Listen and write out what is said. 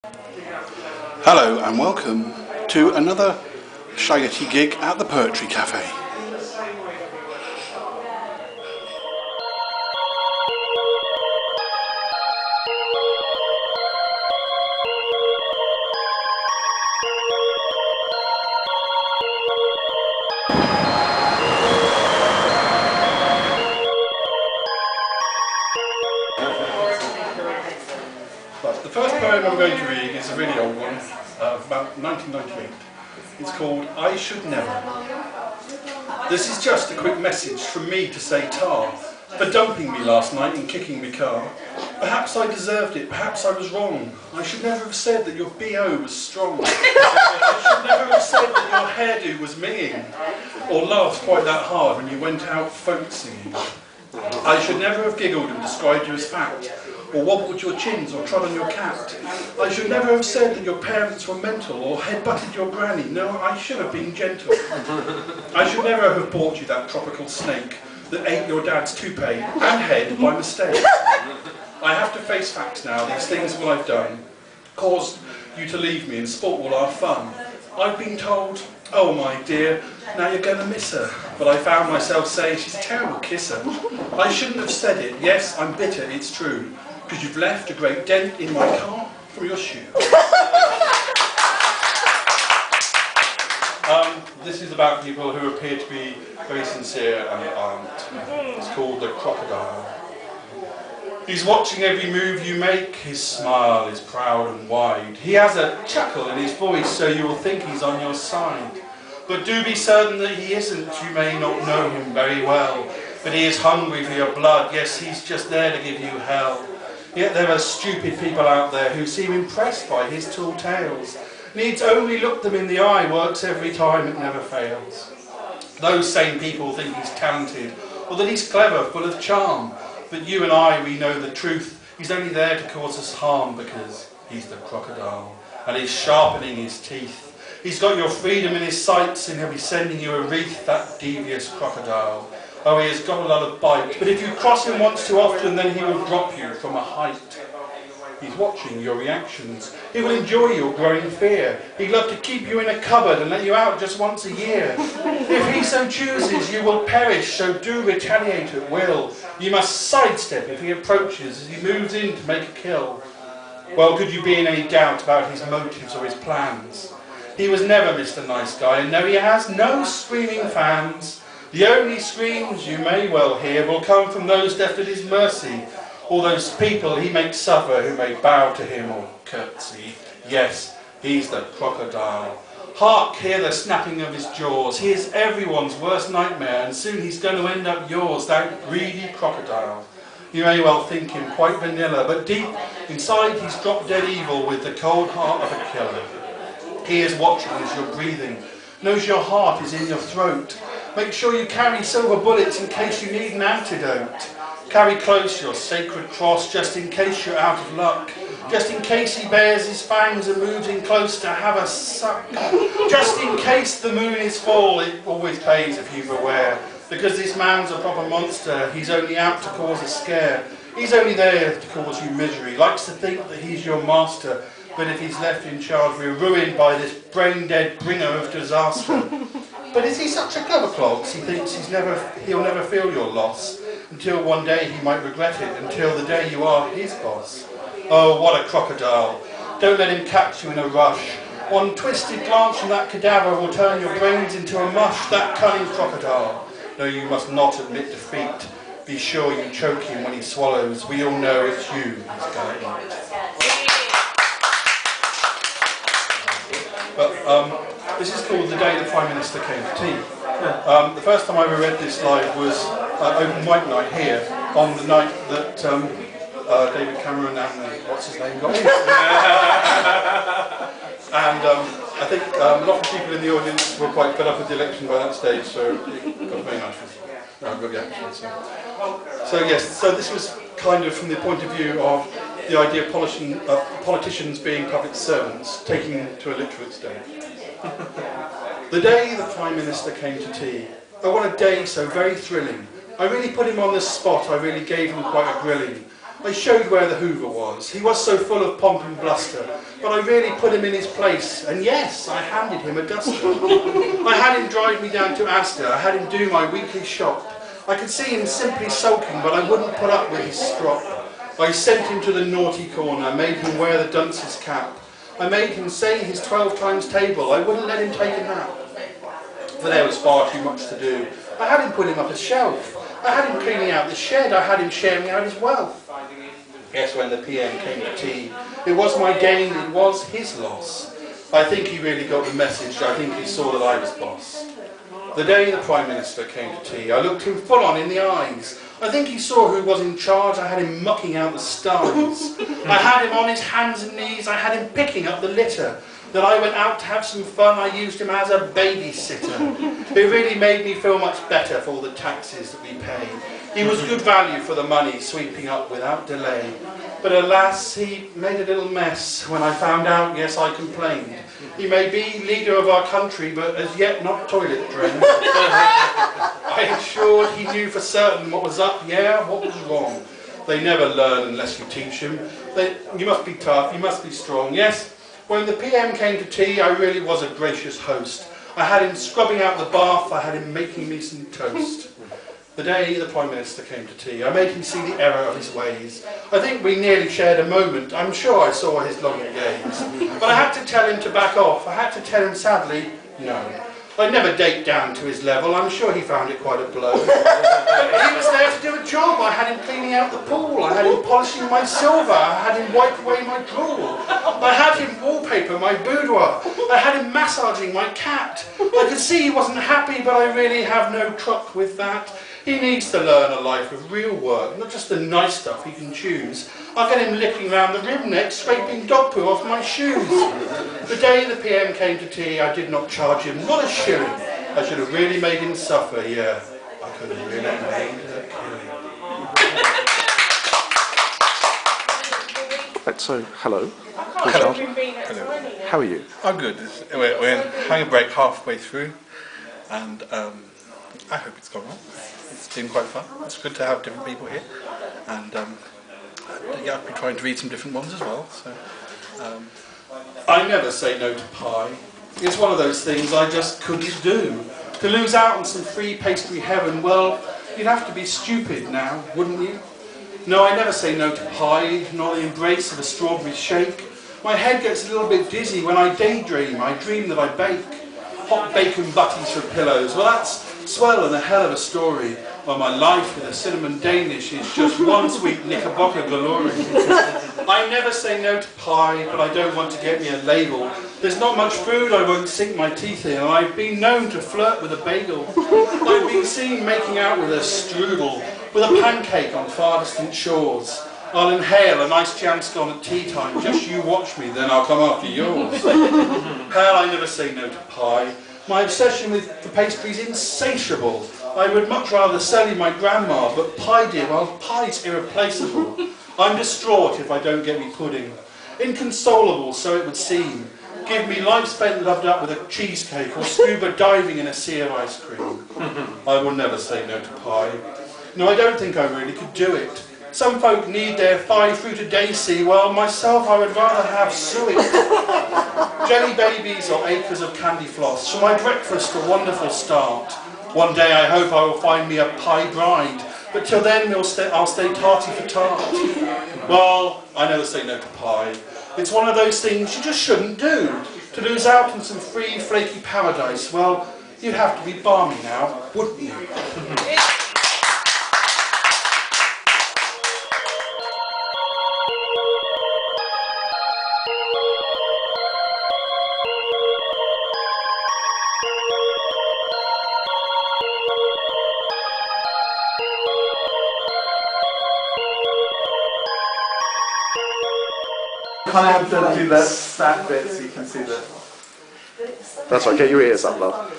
Hello and welcome to another Yeti gig at the Poetry Cafe. The first poem I'm going to read is a really old one, about 1998. It's called I Should Never. This is just a quick message from me to say tar for dumping me last night and kicking me car. Perhaps I deserved it, perhaps I was wrong. I should never have said that your BO was strong. I should never have said that your hairdo was minging, or laughed quite that hard when you went out folk singing. I should never have giggled and described you as fat, or wobbled your chins or trod on your cat. I should never have said that your parents were mental or head-butted your granny. No, I should have been gentle. I should never have bought you that tropical snake that ate your dad's toupee and head by mistake. I have to face facts now. These things what I've done caused you to leave me and spoilt all our fun. I've been told, oh my dear, now you're going to miss her. But I found myself saying, she's a terrible kisser. I shouldn't have said it. Yes, I'm bitter, it's true. Because you've left a great dent in my car from your shoe. This is about people who appear to be very sincere and aren't. It's called The Crocodile. He's watching every move you make. His smile is proud and wide. He has a chuckle in his voice, so you will think he's on your side. But do be certain that he isn't. You may not know him very well, but he is hungry for your blood. Yes, he's just there to give you hell. Yet there are stupid people out there who seem impressed by his tall tales. Needs only look them in the eye, works every time, it never fails. Those same people think he's talented, or that he's clever, full of charm. But you and I, we know the truth. He's only there to cause us harm because he's the crocodile, and he's sharpening his teeth. He's got your freedom in his sights, and he'll be sending you a wreath, that devious crocodile. Oh, he has got a lot of bite, but if you cross him once too often, then he will drop you from a height. He's watching your reactions. He will enjoy your growing fear. He'd love to keep you in a cupboard and let you out just once a year. If he so chooses, you will perish, so do retaliate at will. You must sidestep if he approaches, as he moves in to make a kill. Well, could you be in any doubt about his motives or his plans? He was never Mr. Nice Guy, and no, he has no screaming fans. The only screams you may well hear will come from those left at his mercy, all those people he makes suffer who may bow to him or curtsy. Yes, he's the crocodile. Hark, hear the snapping of his jaws. He is everyone's worst nightmare, and soon he's going to end up yours, that greedy crocodile. You may well think him quite vanilla, but deep inside he's drop dead evil with the cold heart of a killer. He is watching as you're breathing, knows your heart is in your throat. Make sure you carry silver bullets in case you need an antidote. Carry close your sacred cross just in case you're out of luck. Just in case he bares his fangs and moves in close to have a suck. Just in case the moon is full, it always pays if you beware. Because this man's a proper monster, he's only out to cause a scare. He's only there to cause you misery, likes to think that he's your master. But if he's left in charge, we're ruined by this brain-dead bringer of disaster. But is he such a clever clogs? He thinks he'll never feel your loss, until one day he might regret it, until the day you are his boss. Oh, what a crocodile. Don't let him catch you in a rush. One twisted glance from that cadaver will turn your brains into a mush, that cunning crocodile. No, you must not admit defeat. Be sure you choke him when he swallows. We all know it's you he's going to eat. But this is called The Day the Prime Minister Came to Tea. The first time I ever read this live was open mic night here, on the night that David Cameron and what's his name got in. And I think a lot of people in the audience were quite fed up with the election by that stage, so it got a very nice reaction. So yes, so this was kind of from the point of view of the idea of politicians being public servants, taking to a literate stage. The day the Prime Minister came to tea. Oh, what a day so very thrilling. I really put him on the spot, I really gave him quite a grilling. I showed where the Hoover was. He was so full of pomp and bluster, but I really put him in his place, and yes, I handed him a duster. I had him drive me down to Asda, I had him do my weekly shop. I could see him simply sulking, but I wouldn't put up with his strop. I sent him to the naughty corner, made him wear the dunce's cap. I made him say his 12 times table, I wouldn't let him take a nap. For there was far too much to do. I had him put him up a shelf. I had him cleaning out the shed, I had him sharing out his wealth. Yes, when the PM came to tea, it was my gain, it was his loss. I think he really got the message, I think he saw that I was boss. The day the Prime Minister came to tea, I looked him full on in the eyes. I think he saw who was in charge, I had him mucking out the stars. I had him on his hands and knees, I had him picking up the litter. Then I went out to have some fun, I used him as a babysitter. It really made me feel much better for all the taxes that we pay. He was good value for the money, sweeping up without delay. But alas, he made a little mess. When I found out, yes, I complained. He may be leader of our country, but as yet not toilet drained. I ensured he knew for certain what was up, yeah, what was wrong. They never learn unless you teach them. You must be tough, you must be strong, yes. When the PM came to tea, I really was a gracious host. I had him scrubbing out the bath, I had him making me some toast. The day the Prime Minister came to tea, I made him see the error of his ways. I think we nearly shared a moment, I'm sure I saw his longing gaze. But I had to tell him to back off, I had to tell him sadly, no. I'd never date down to his level, I'm sure he found it quite a blow. But he was there to do a job, I had him cleaning out the pool, I had him polishing my silver, I had him wipe away my drool. I had him wallpaper my boudoir, I had him massaging my cat. I could see he wasn't happy, but I really have no truck with that. He needs to learn a life of real work, not just the nice stuff he can choose. I'll get him licking round the rib neck, scraping dog poo off my shoes. The day the PM came to tea, I did not charge him, not a shilling. I should have really made him suffer, yeah. I could have really made a killing. Right, so, hello. Hello. Hello. How are you? I'm good. We're in hangar break halfway through, and I hope it's gone well. It's been quite fun. It's good to have different people here, and yeah, I've been trying to read some different ones as well. So I never say no to pie. It's one of those things I just couldn't do. To lose out on some free pastry heaven, well, you'd have to be stupid now, wouldn't you? No, I never say no to pie, nor the embrace of a strawberry shake. My head gets a little bit dizzy when I daydream. I dream that I bake. Hot bacon butties for pillows. Well, that's swell and a hell of a story. Well, my life with a cinnamon Danish is just one sweet knickerbocker glory. I never say no to pie, but I don't want to get me a label. There's not much food I won't sink my teeth in, and I've been known to flirt with a bagel. I've been seen making out with a strudel, with a pancake on far distant shores. I'll inhale a nice jam scone at tea time, just you watch me, then I'll come after yours. Hell, I never say no to pie. My obsession with the pastry's insatiable. I would much rather sell you my grandma, but pie, dear, well, pie's irreplaceable. I'm distraught if I don't get me pudding. Inconsolable, so it would seem. Give me life spent loved up with a cheesecake, or scuba diving in a sea of ice cream. I will never say no to pie. No, I don't think I really could do it. Some folk need their 5 fruit a day, see, well, myself I would rather have suet. Jelly babies or acres of candy floss, for my breakfast a wonderful start. One day I hope I will find me a pie bride, but till then I'll stay tarty for tart. Well, I never say no to pie. It's one of those things you just shouldn't do. To lose out on some free flaky paradise, well, you'd have to be balmy now, wouldn't you? Kind of have to do that bit so you can see the... That's right, get your ears up, love.